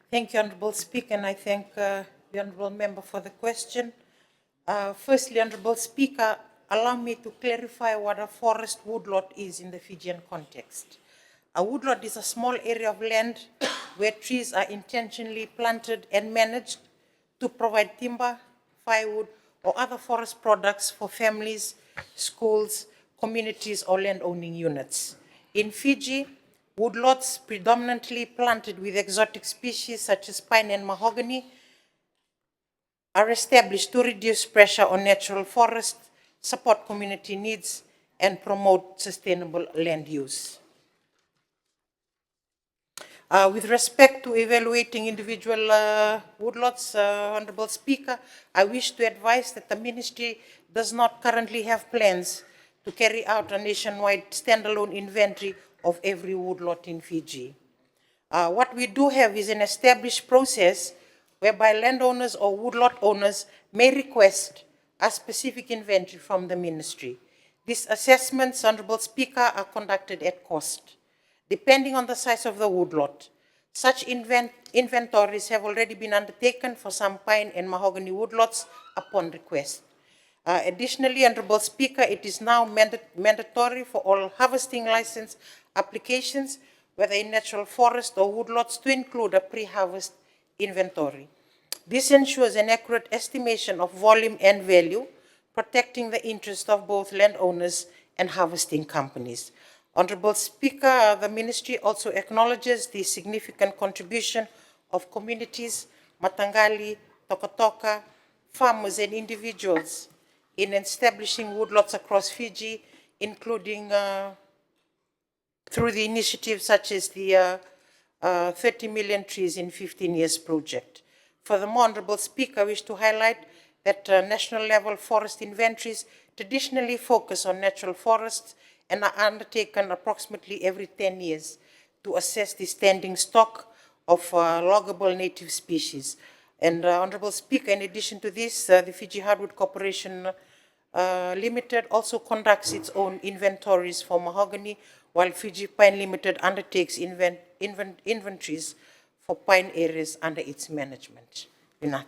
Thank you, Honourable Speaker, and I thank the Honourable Member for the question. Firstly, Honourable Speaker, allow me to clarify what a forest woodlot is in the Fijian context. A woodlot is a small area of land where trees are intentionally planted and managed to provide timber, firewood, or other forest products for families, schools, communities, or land-owning units. In Fiji, woodlots predominantly planted with exotic species such as pine and mahogany are established to reduce pressure on natural forests, support community needs, and promote sustainable land use. With respect to evaluating individual woodlots, Honourable Speaker, I wish to advise that the Ministry does not currently have plans to carry out a nationwide standalone inventory of every woodlot in Fiji. What we do have is an established process whereby landowners or woodlot owners may request a specific inventory from the Ministry. These assessments, Honourable Speaker, are conducted at cost. Depending on the size of the woodlot, such inventories have already been undertaken for some pine and mahogany woodlots upon request. Additionally, Honourable Speaker, it is now mandatory for all harvesting license applications, whether in natural forest or woodlots, to include a pre-harvest inventory. This ensures an accurate estimation of volume and value, protecting the interest of both landowners and harvesting companies. Honourable Speaker, the Ministry also acknowledges the significant contribution of communities, Matangali, Tokotoka, farmers and individuals in establishing woodlots across Fiji, including through the initiatives such as the 30 million trees in 15 years project. Furthermore, Honourable Speaker, I wish to highlight that national level forest inventories traditionally focus on natural forests and are undertaken approximately every 10 years to assess the standing stock of loggable native species. And Honourable Speaker, in addition to this, the Fiji Hardwood Corporation Limited also conducts its own inventories for mahogany, while Fiji Pine Limited undertakes inventories for pine areas under its management. Vinaka.